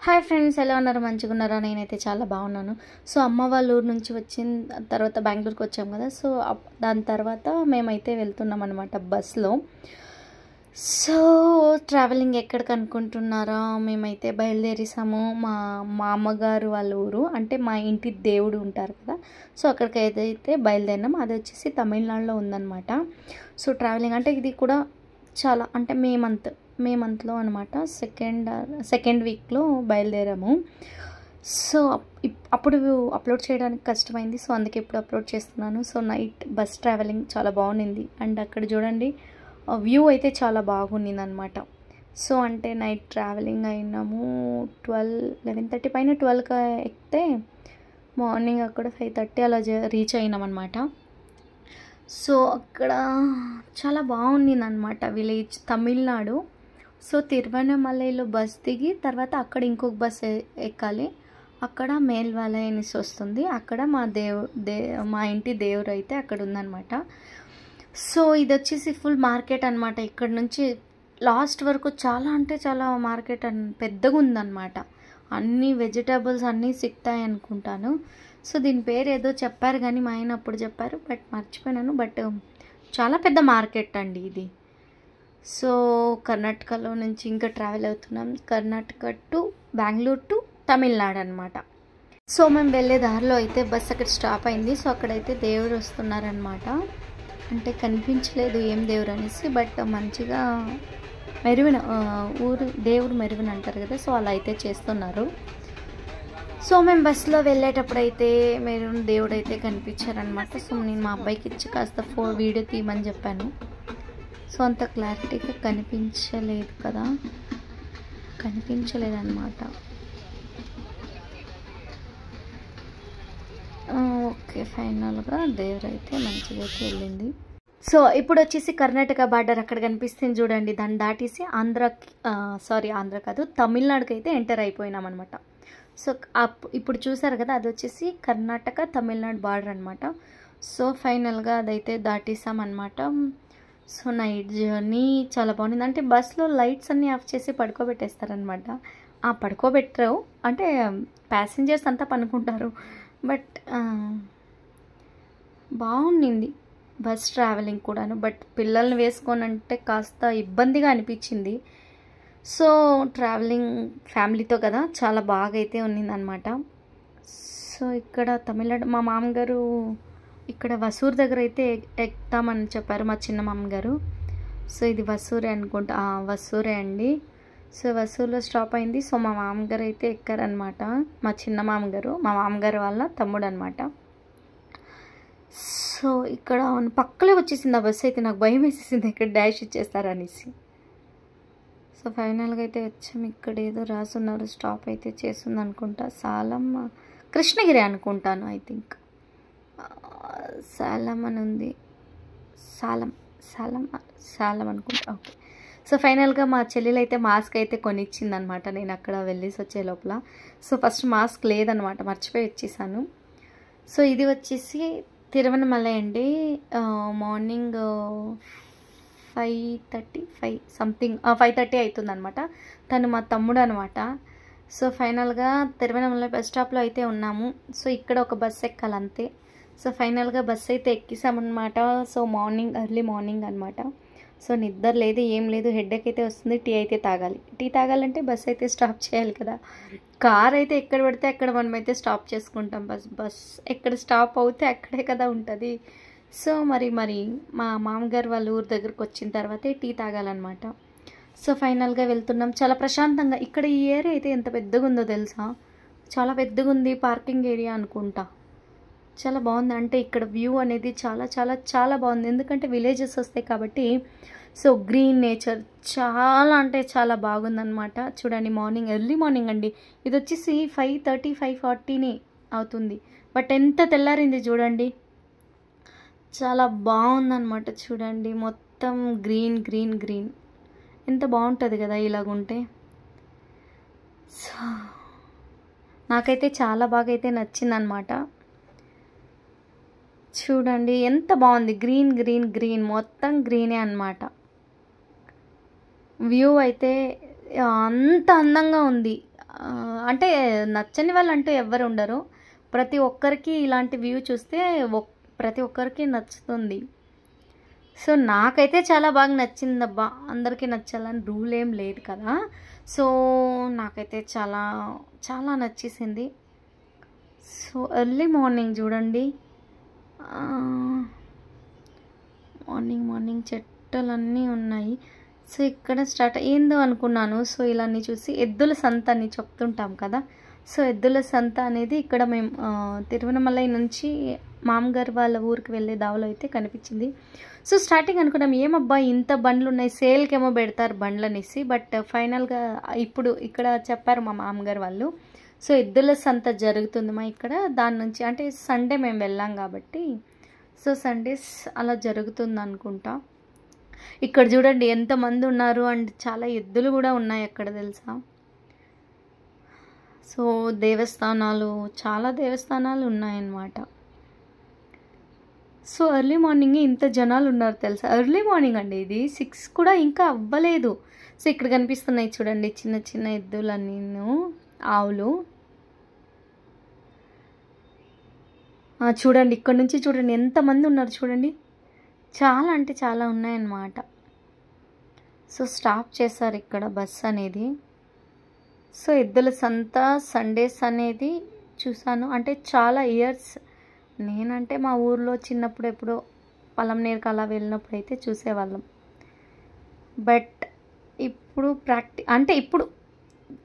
Hi friends, ఎలా ఉన్నారు? మంచిగా ఉన్నారా? నేనైతే చాలా బాగున్నాను. సో అమ్మ వాళ్ళ ఊరు నుంచి వచ్చిన తర్వాత బెంగళూరుకి వచ్చాం కదా. సో దాని తర్వాత మేమైతే వెళ్తున్నాం అనమాట బస్లో. సో ట్రావెలింగ్ ఎక్కడికి అనుకుంటున్నారా? మేమైతే బయలుదేరేసాము. మా అమ్మగారు వాళ్ళ ఊరు, అంటే మా ఇంటి దేవుడు ఉంటారు కదా. సో అక్కడికి ఏదైతే బయలుదేరినాం అది వచ్చేసి తమిళనాడులో ఉందన్నమాట. సో ట్రావెలింగ్ అంటే ఇది కూడా చాలా అంటే మే మంత్లో అనమాట, సెకండ్ వీక్లో బయలుదేరాము. సో అప్పుడు అప్లోడ్ చేయడానికి కష్టమైంది. సో అందుకే ఇప్పుడు అప్లోడ్ చేస్తున్నాను. సో నైట్ బస్ ట్రావెలింగ్ చాలా బాగుంది. అండ్ అక్కడ చూడండి వ్యూ అయితే చాలా బాగుండింది అనమాట. సో అంటే నైట్ ట్రావెలింగ్ అయినాము 11:30 పైన 12కి ఎక్కితే మార్నింగ్ అక్కడ 5:30 అలా రీచ్ అయినాం అనమాట. సో అక్కడ చాలా బాగుండింది అనమాట విలేజ్, తమిళనాడు. సో తిరువన్నమలైలో బస్ దిగి తర్వాత అక్కడ ఇంకొక బస్ ఎక్కాలి. అక్కడ మేల్వాలై అనేసి వస్తుంది. అక్కడ మా ఇంటి దేవుడు అయితే అక్కడ ఉందన్నమాట. సో ఇది వచ్చేసి ఫుల్ మార్కెట్ అనమాట. ఇక్కడ నుంచి లాస్ట్ వరకు చాలా అంటే చాలా మార్కెట్ పెద్దగా ఉందన్నమాట. అన్ని వెజిటేబుల్స్ అన్నీ సిక్తాయి అనుకుంటాను. సో దీని పేరు ఏదో చెప్పారు కానీ మా ఆయన అప్పుడు చెప్పారు, బట్ మర్చిపోయినాను. బట్ చాలా పెద్ద మార్కెట్ అండి ఇది. సో కర్ణాటకలో నుంచి ఇంకా ట్రావెల్ అవుతున్నాం, కర్ణాటక టు బెంగళూరు టు తమిళనాడు అనమాట. సో మేము వెళ్ళే దారిలో అయితే బస్ అక్కడ స్టాప్ అయింది. సో అక్కడైతే దేవుడు వస్తున్నారనమాట. అంటే కనిపించలేదు ఏం దేవుడు అనేసి, బట్ మంచిగా మెరువిన ఊరు దేవుడు మెరువిన అంటారు కదా. సో అలా అయితే చేస్తున్నారు. సో మేము బస్సులో వెళ్ళేటప్పుడు అయితే మెరువిన దేవుడు అయితే కనిపించారనమాట. సో నేను మా అబ్బాయికి ఇచ్చి కాస్త వీడియో తీయమని చెప్పాను. సో అంత క్లారిటీగా కనిపించలేదు కదా, కనిపించలేదన్నమాట. ఓకే, ఫైనల్గా దేవుడు అయితే మంచిగా అయితే వెళ్ళింది. సో ఇప్పుడు వచ్చేసి కర్ణాటక బార్డర్ అక్కడ కనిపిస్తుంది చూడండి. దాన్ని దాటేసి ఆంధ్ర కాదు తమిళనాడుకి అయితే ఎంటర్ అయిపోయినాం అనమాట. సో ఇప్పుడు చూసారు కదా, అది వచ్చేసి కర్ణాటక తమిళనాడు బార్డర్ అనమాట. సో ఫైనల్గా అదైతే దాటేసామన్నమాట. సో నైట్ జర్నీ చాలా బాగుంది. అంటే బస్లో లైట్స్ అన్నీ ఆఫ్ చేసి పడుకోబెట్టేస్తారనమాట. పడుకోబెట్టరు అంటే ప్యాసింజర్స్ అంతా పనుకుంటారు. బట్ బాగుండింది బస్ ట్రావెలింగ్ కూడాను. బట్ పిల్లల్ని వేసుకొని అంటే కాస్త ఇబ్బందిగా అనిపించింది. సో ట్రావెలింగ్ ఫ్యామిలీతో కదా, చాలా బాగా అయితే ఉన్నిందనమాట. సో ఇక్కడ తమిళనాడు మా మామగారు ఇక్కడ వసూరు దగ్గర అయితే ఎక్కుతామని చెప్పారు మా చిన్న మామగారు. సో ఇది వసూరే అనుకుంటా, వసూరే అండి. సో వసూరులో స్టాప్ అయింది. సో మా మామగారు అయితే ఎక్కారనమాట. మా చిన్న మామగారు, మా మామగారు వాళ్ళ తమ్ముడు అనమాట. సో ఇక్కడ పక్కలే వచ్చేసింది ఆ బస్సు అయితే. నాకు భయం వేసేసింది ఇక్కడ డాష్ ఇచ్చేస్తారనేసి. సో ఫైనల్గా అయితే వచ్చాము. ఇక్కడ ఏదో రాసున్నారు, స్టాప్ అయితే చేస్తుంది అనుకుంటా. కృష్ణగిరి అనుకుంటాను, ఐ థింక్. సాలం అని ఉంది, సాలం అనుకుంటా. ఓకే. సో ఫైనల్గా మా చెల్లెలు అయితే మాస్క్ అయితే కొనిచ్చింది అనమాట నేను అక్కడ వెళ్ళేసి వచ్చే లోపల. సో ఫస్ట్ మాస్క్ లేదనమాట, మర్చిపోయి వచ్చేసాను. సో ఇది వచ్చేసి తిరువన్నమలై అండి. మార్నింగ్ 5:30 సంథింగ్ 5:30 అవుతుందన్నమాట. తను మా తమ్ముడు అనమాట. సో ఫైనల్గా తిరువన్నమలై బస్ స్టాప్లో అయితే ఉన్నాము. సో ఇక్కడ ఒక బస్ ఎక్కాలి అంతే. సో ఫైనల్గా బస్ అయితే ఎక్కిసామన్నమాట. సో ఎర్లీ మార్నింగ్ అనమాట. సో నిద్ర లేదు, ఏం లేదు, హెడ్ఏక్ అయితే వస్తుంది. టీ అయితే తాగాలి. టీ తాగాలంటే బస్ అయితే స్టాప్ చేయాలి కదా. కార్ అయితే ఎక్కడ పడితే అక్కడ మనమైతే స్టాప్ చేసుకుంటాం. బస్ ఎక్కడ స్టాప్ అవుతే అక్కడే కదా ఉంటుంది. సో మరి మా మామగారు వాళ్ళ ఊరు దగ్గరకు వచ్చిన తర్వాతే టీ తాగాలన్నమాట. సో ఫైనల్గా వెళ్తున్నాం. చాలా ప్రశాంతంగా ఇక్కడ ఈ ఏరియా అయితే ఎంత పెద్దగా ఉందో తెలుసా, చాలా పెద్దగా ఉంది. పార్కింగ్ ఏరియా అనుకుంటా. చాలా బాగుంది. అంటే ఇక్కడ వ్యూ అనేది చాలా చాలా చాలా బాగుంది. ఎందుకంటే విలేజెస్ వస్తాయి కాబట్టి. సో గ్రీన్ నేచర్ చాలా అంటే చాలా బాగుందన్నమాట. చూడండి ఎర్లీ మార్నింగ్ అండి. ఇది వచ్చేసి 5:30 5:40 అవుతుంది. బట్ ఎంత తెల్లారింది చూడండి, చాలా బాగుందన్నమాట. చూడండి మొత్తం గ్రీన్ గ్రీన్ గ్రీన్, ఎంత బాగుంటుంది కదా ఇలాగుంటే. సో నాకైతే చాలా బాగా అయితే నచ్చిందనమాట. చూడండి ఎంత బాగుంది, గ్రీన్ గ్రీన్ గ్రీన్, మొత్తం గ్రీనే అనమాట. వ్యూ అయితే అంత అందంగా ఉంది. అంటే నచ్చని వాళ్ళంటూ ఎవ్వరు ఉండరు. ప్రతి ఒక్కరికి ఇలాంటి వ్యూ చూస్తే ప్రతి ఒక్కరికి నచ్చుతుంది. సో నాకైతే చాలా బాగా నచ్చిందబ్బా. అందరికీ నచ్చాలని రూల్ ఏం లేదు కదా. సో నాకైతే చాలా చాలా నచ్చేసింది. సో ఎర్లీ మార్నింగ్ చూడండి, మార్నింగ్ చెట్టలన్నీ ఉన్నాయి. సో ఇక్కడ స్టార్ట్ ఏందో అనుకున్నాను. సో ఇలాన్ని చూసి ఎద్దుల సంత అని చెప్తుంటాం కదా. సో ఎద్దుల సంత అనేది ఇక్కడ మేము తిరువనమలై నుంచి మామగారు వాళ్ళ ఊరికి వెళ్ళే దావలో అయితే కనిపించింది. సో స్టార్టింగ్ అనుకున్నాం ఏమబ్బా ఇంత బండ్లు ఉన్నాయి, సేల్కేమో పెడతారు బండ్లు అనేసి. బట్ ఫైనల్గా ఇప్పుడు ఇక్కడ చెప్పారు మా మామగారు వాళ్ళు. సో ఎద్దుల సంత జరుగుతుంది మా ఇక్కడ. దాని నుంచి అంటే సండే మేము వెళ్ళాం కాబట్టి సో సండేస్ అలా జరుగుతుంది అనుకుంటా. ఇక్కడ చూడండి ఎంతమంది ఉన్నారు అండ్ చాలా ఎద్దులు కూడా ఉన్నాయి అక్కడ తెలుసా. సో దేవస్థానాలు, చాలా దేవస్థానాలు ఉన్నాయన్నమాట. సో ఎర్లీ మార్నింగ్ ఇంత జనాలు ఉన్నారు తెలుసా. ఎర్లీ మార్నింగ్ అండి, ఇది 6 కూడా ఇంకా అవ్వలేదు. సో ఇక్కడ కనిపిస్తున్నాయి చూడండి చిన్న చిన్న ఎద్దులన్నీ, ఆవులు. చూడండి ఇక్కడ నుంచి చూడండి ఎంతమంది ఉన్నారు చూడండి. చాలా అంటే చాలా ఉన్నాయన్నమాట. సో స్టాప్ చేశారు ఇక్కడ బస్ అనేది. సో ఎద్దుల సంత సండేస్ అనేది చూసాను. అంటే చాలా ఇయర్స్ నేనంటే మా ఊర్లో చిన్నప్పుడు ఎప్పుడో పలంనేరుకు అలా వెళ్ళినప్పుడు అయితే చూసేవాళ్ళం. బట్ ఇప్పుడు అంటే ఇప్పుడు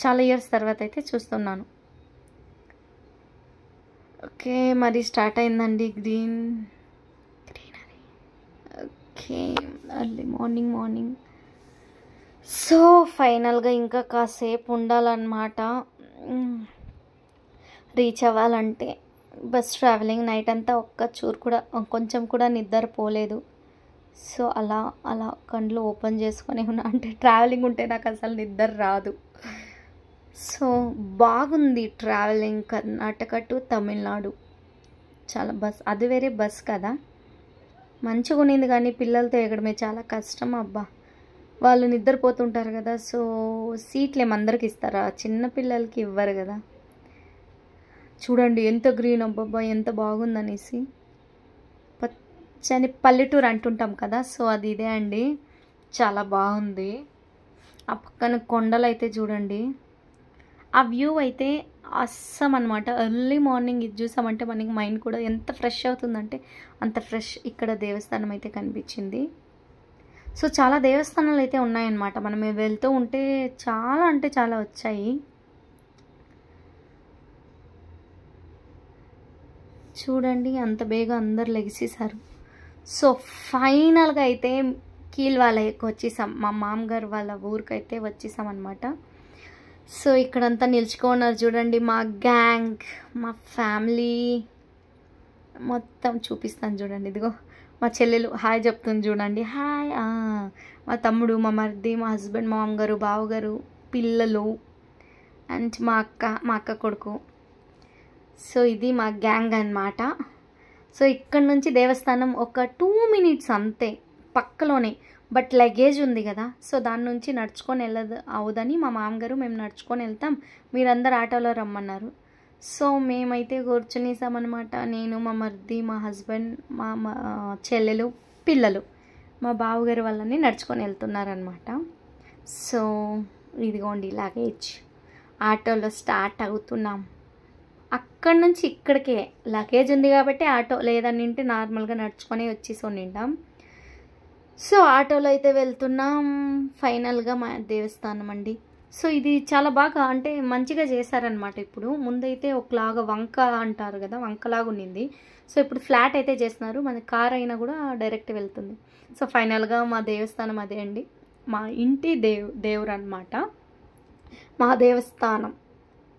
చాలా ఇయర్స్ తర్వాత అయితే చూస్తున్నాను. ఓకే మరి స్టార్ట్ అయిందండి greenery. Okay early morning. So ఫైనల్గా ఇంకా కాసేపు ఉండాలన్నమాట రీచ్ అవ్వాలంటే. బస్ ట్రావెలింగ్ నైట్ అంతా కొంచెం కూడా నిద్రపోలేదు. సో అలా కళ్ళు ఓపెన్ చేసుకొని ఉన్నా. అంటే ట్రావెలింగ్ ఉంటే నాకు అసలు నిద్ర రాదు. సో బాగుంది ట్రావెలింగ్ కర్ణాటక టు తమిళనాడు. చాలా అది వేరే బస్ కదా, మంచిగా ఉన్నింది. కానీ పిల్లలతో ఎక్కడమే చాలా కష్టం అబ్బా. వాళ్ళు నిద్రపోతుంటారు కదా. సో సీట్లు ఏమందరికి ఇస్తారా, చిన్న పిల్లలకి ఇవ్వరు కదా. చూడండి ఎంత గ్రీన్ అబ్బబ్బా, ఎంత బాగుందనేసి. పచ్చని పల్లెటూరు అంటుంటాం కదా. సో అది ఇదే అండి, చాలా బాగుంది. ఆ పక్కన కొండలు అయితే చూడండి. ఆ వ్యూ అయితే అస్సం అనమాట. ఎర్లీ మార్నింగ్ ఇది చూసామంటే మనకి మైండ్ కూడా ఎంత ఫ్రెష్ అవుతుందంటే అంత ఫ్రెష్. ఇక్కడ దేవస్థానం అయితే కనిపించింది. సో చాలా దేవస్థానాలు అయితే ఉన్నాయన్నమాట. మనం వెళ్తూ ఉంటే చాలా అంటే చాలా వచ్చాయి. చూడండి అంత బేగా అందరు లెగిసేసారు. సో ఫైనల్గా అయితే కీల్వాలకి వచ్చేసాం. మా మామగారు వాళ్ళ ఊరికైతే వచ్చేసాం అనమాట. సో ఇక్కడంతా నిల్చుకున్నారు చూడండి. మా గ్యాంగ్, మా ఫ్యామిలీ మొత్తం చూపిస్తాను చూడండి. ఇదిగో మా చెల్లెలు హాయ్ చెప్తుంది చూడండి. హాయ్. మా తమ్ముడు, మా మరిది, మా హస్బెండ్, మా మామగారు, బావగారు, పిల్లలు అండ్ మా అక్క కొడుకు. సో ఇది మా గ్యాంగ్ అన్నమాట. సో ఇక్కడ నుంచి దేవస్థానం ఒక 2 minutes అంతే, పక్కలోనే. బట్ లగేజ్ ఉంది కదా, సో దాని నుంచి నడుచుకొని అవుదని మా మామగారు మేము నడుచుకొని వెళ్తాం, మీరందరూ ఆటోలో రమ్మన్నారు. సో మేమైతే కూర్చునేసామన్నమాట. నేను, మా మరిది, మా హస్బెండ్, మా చెల్లెలు, పిల్లలు, మా బావగారు వాళ్ళని నడుచుకొని వెళ్తున్నారనమాట. సో ఇదిగోండి లగేజ్. ఆటోలో స్టార్ట్ అవుతున్నాం. అక్కడి నుంచి ఇక్కడికే లగేజ్ ఉంది కాబట్టి ఆటో, లేదనింటే నార్మల్గా నడుచుకొని వచ్చేసి ఉండింటాం. సో ఆటోలో అయితే వెళ్తున్నాం. ఫైనల్గా మా దేవస్థానం అండి. సో ఇది చాలా బాగా అంటే మంచిగా చేశారనమాట. ఇప్పుడు ముందైతే ఒకలాగా వంక అంటారు కదా, వంకలాగా ఉండింది. సో ఇప్పుడు ఫ్లాట్ అయితే చేస్తున్నారు. మన కార్ అయినా కూడా డైరెక్ట్ వెళ్తుంది. సో ఫైనల్గా మా దేవస్థానం అదే అండి, మా ఇంటి దేవుడు అనమాట. మా దేవస్థానం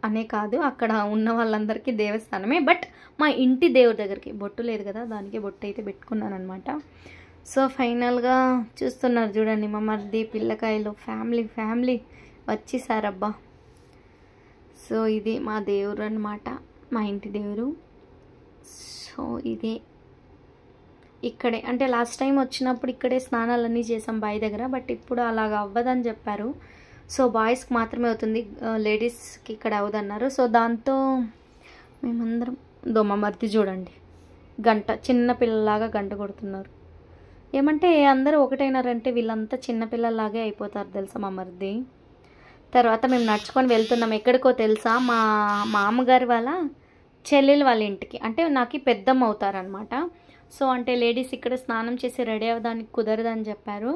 అనే కాదు, అక్కడ ఉన్న వాళ్ళందరికీ దేవస్థానమే. బట్ మా ఇంటి దేవుడి దగ్గరికి బొట్టు లేదు కదా, దానికి బొట్టు అయితే పెట్టుకున్నాను అనమాట. సో ఫైనల్గా చూస్తున్నారు చూడండి, మా మరిది, పిల్లకాయలు, ఫ్యామిలీ వచ్చేసారబ్బా. సో ఇది మా దేవుడు అనమాట, మా ఇంటి దేవుడు. సో ఇదే ఇక్కడే అంటే లాస్ట్ టైం వచ్చినప్పుడు ఇక్కడే స్నానాలన్నీ చేసాం బావి దగ్గర. బట్ ఇప్పుడు అలాగ అవ్వదని చెప్పారు. సో బాయ్స్కి మాత్రమే అవుతుంది, లేడీస్కి ఇక్కడ అవదన్నారు. సో దాంతో మేమందరం మా మరిది చూడండి గంట చిన్న పిల్లలాగా గంట కొడుతున్నారు. ఏమంటే అందరూ ఒకటైనారంటే వీళ్ళంతా చిన్నపిల్లలాగే అయిపోతారు తెలుసా మా మరిది. తర్వాత మేము నడుచుకొని వెళ్తున్నాం ఎక్కడికో తెలుసా, మా మామగారి వాళ్ళ చెల్లెలు వాళ్ళ ఇంటికి. అంటే నాకు పెద్దమ్మ అవుతారనమాట. సో అంటే లేడీస్ ఇక్కడ స్నానం చేసి రెడీ అవ్వడానికి కుదరదని చెప్పారు.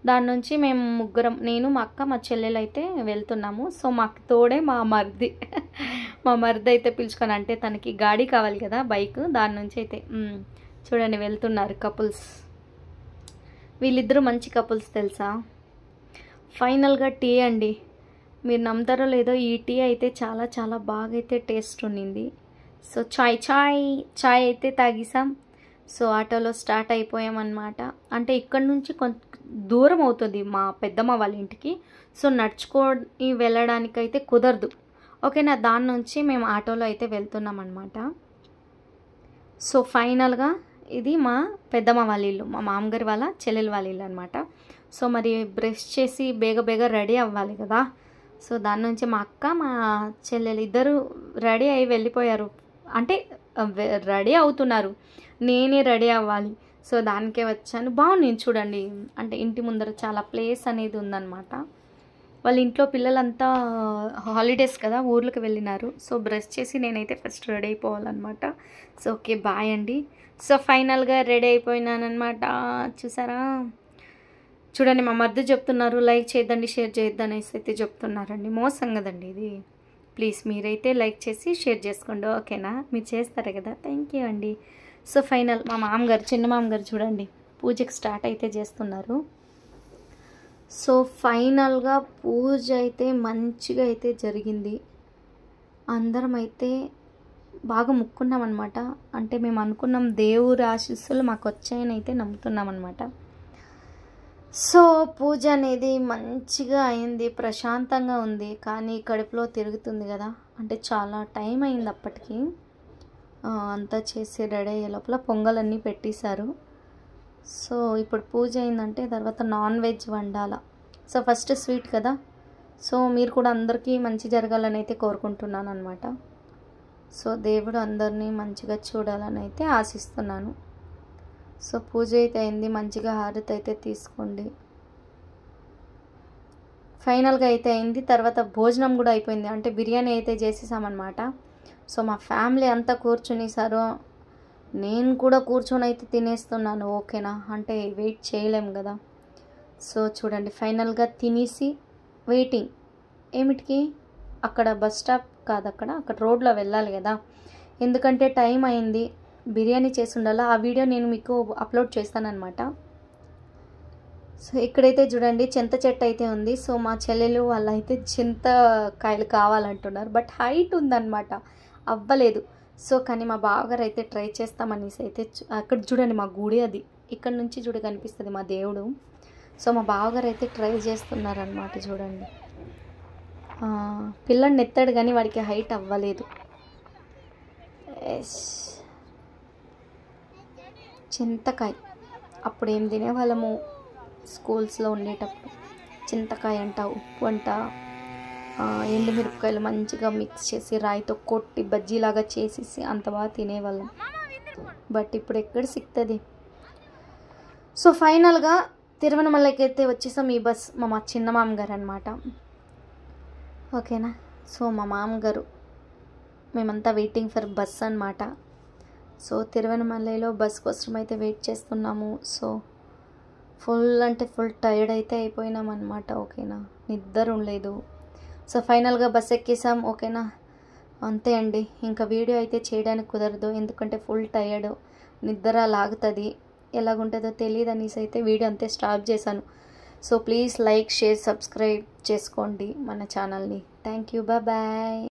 దాని నుంచి మేము ముగ్గురం, నేను మా అక్క మా చెల్లెలు అయితే వెళ్తున్నాము. సో మాకు తోడే మా మరిది మా మరిది అయితే పిలుచుకొని, అంటే తనకి గాడి కావాలి కదా బైక్, దాని నుంచి అయితే చూడండి వెళ్తున్నారు కపుల్స్. వీళ్ళిద్దరూ మంచి కపుల్స్ తెలుసా. ఫైనల్గా టీ అండి, మీరు నమ్ముతారో లేదో ఈ టీ అయితే చాలా చాలా బాగా అయితే టేస్ట్ ఉండింది. సో చాయ్ అయితే తాగేసాం. సో ఆటోలో స్టార్ట్ అయిపోయామన్నమాట. అంటే ఇక్కడ నుంచి కొంత దూరం అవుతుంది మా పెద్దమ్మ వాళ్ళ ఇంటికి. సో నడుచుకొని వెళ్ళడానికైతే కుదరదు, ఓకేనా. దాని నుంచి మేము ఆటోలో అయితే వెళ్తున్నాం అనమాట. సో ఫైనల్గా ఇది మా పెద్దమ్మ వాళ్ళ ఇల్లు, మా మామగారి వాళ్ళ చెల్లెలు వాళ్ళ ఇల్లు అనమాట. సో మరి బ్రష్ చేసి బేగ రెడీ అవ్వాలి కదా. సో దాని నుంచి మా అక్క మా చెల్లెలు ఇద్దరు రెడీ అయ్యి వెళ్ళిపోయారు. అంటే రెడీ అవుతున్నారు, నేనే రెడీ అవ్వాలి. సో దానికే వచ్చాను. బాగుంది చూడండి, అంటే ఇంటి ముందర చాలా ప్లేస్ అనేది ఉందన్నమాట. వాళ్ళ ఇంట్లో పిల్లలంతా హాలిడేస్ కదా ఊర్లకు వెళ్ళినారు. సో బ్రష్ చేసి నేనైతే ఫస్ట్ రెడీ అయిపోవాలన్నమాట. సో ఓకే బాయ్ అండి. సో ఫైనల్గా రెడీ అయిపోయినానమాట. చూసారా, చూడండి మా మధ్య చెప్తున్నారు లైక్ చేయొద్దండి షేర్ చేయొద్దని అయితే చెప్తున్నారండి. మోసం కదండి ఇది. ప్లీజ్ మీరైతే లైక్ చేసి షేర్ చేసుకోండి, ఓకేనా. మీరు చేస్తారు కదా, థ్యాంక్ యూ అండి. సో ఫైనల్ మా మామగారు, చిన్న మామగారు చూడండి పూజకి స్టార్ట్ అయితే చేస్తున్నారు. సో ఫైనల్గా పూజ అయితే మంచిగా అయితే జరిగింది. అందరం అయితే బాగా ముక్కున్నాం అనమాట. అంటే మేము అనుకున్నాం దేవుడి ఆశీస్సులు మాకు వచ్చాయని అయితే నమ్ముతున్నాం అనమాట. సో పూజ అనేది మంచిగా అయింది, ప్రశాంతంగా ఉంది. కానీ కడుపులో తిరుగుతుంది కదా, అంటే చాలా టైం అయింది అప్పటికి. అంతా చేసి రెడీ అయ్యే లోపల పొంగలన్నీ పెట్టేశారు. సో ఇప్పుడు పూజ అయిందంటే తర్వాత నాన్ వెజ్ వండాల. సో ఫస్ట్ స్వీట్ కదా. సో మీరు కూడా అందరికీ మంచి జరగాలని అయితే కోరుకుంటున్నాను అనమాట. సో దేవుడు అందరినీ మంచిగా చూడాలని అయితే ఆశిస్తున్నాను. సో పూజ అయితే అయింది, మంచిగా హారతి అయితే తీసుకోండి. ఫైనల్గా అయితే అయింది. తర్వాత భోజనం కూడా అయిపోయింది, అంటే బిర్యానీ అయితే చేసేసామన్నమాట. సో మా ఫ్యామిలీ అంతా కూర్చునేసారు, నేను కూడా కూర్చొని అయితే తినేస్తున్నాను, ఓకేనా. అంటే వెయిట్ చేయలేము కదా. సో చూడండి ఫైనల్గా తినేసి వెయిటింగ్ ఏమిటికి, అక్కడ బస్ స్టాప్ కాదు, అక్కడ రోడ్లో వెళ్ళాలి కదా, ఎందుకంటే టైం అయింది. బిర్యానీ చేసి ఉండాలా, ఆ వీడియో నేను మీకు అప్లోడ్ చేస్తానన్నమాట. సో ఇక్కడైతే చూడండి చింత చెట్టు అయితే ఉంది. సో మా చెల్లెలు వాళ్ళు అయితే చింతకాయలు కావాలంటున్నారు, బట్ హైట్ ఉందన్నమాట, అవ్వలేదు. సో కానీ మా బావగారు అయితే ట్రై చేస్తామనేసి అయితే అక్కడ చూడండి మా గుడి, అది ఇక్కడ నుంచి చూడ కనిపిస్తుంది మా దేవుడు. సో మా బావగారు అయితే ట్రై చేస్తున్నారనమాట. చూడండి పిల్లని ఎత్తాడు కానీ వాడికి హైట్ అవ్వలేదు. చింతకాయ అప్పుడు ఏం తినేవాళ్ళము స్కూల్స్లో ఉండేటప్పుడు, చింతకాయ అంట, ఉప్పు అంట, ఎండుమిరపకాయలు మంచిగా మిక్స్ చేసి రాయితో కొట్టి బజ్జీలాగా చేసేసి అంత బాగా తినేవాళ్ళం. బట్ ఇప్పుడు ఎక్కడ సిక్తుంది. సో ఫైనల్గా తిరువనమలకి అయితే వచ్చేసాం. ఈ బస్ మా చిన్న మామగారు అనమాట, ఓకేనా. సో మా మామగారు మేమంతా వెయిటింగ్ ఫర్ బస్ అనమాట. సో తిరువనమలలో బస్ కోసం అయితే వెయిట్ చేస్తున్నాము. సో ఫుల్ అంటే ఫుల్ టైర్డ్ అయితే అయిపోయినాం అనమాట, ఓకేనా. నిద్ర ఉండలేదు. సో ఫైనల్గా బస్ ఎక్కేసాం, ఓకేనా. అంతే అండి, ఇంకా వీడియో అయితే చేయడానికి కుదరదు, ఎందుకంటే ఫుల్ టైర్డ్, నిద్ర లాగుతుంది, ఎలాగుంటుందో తెలియదు అనేసి అయితే వీడియో అంతే స్టాప్ చేశాను. So please like share subscribe చేసుకోండి మన ఛానల్ని. Thank you, bye.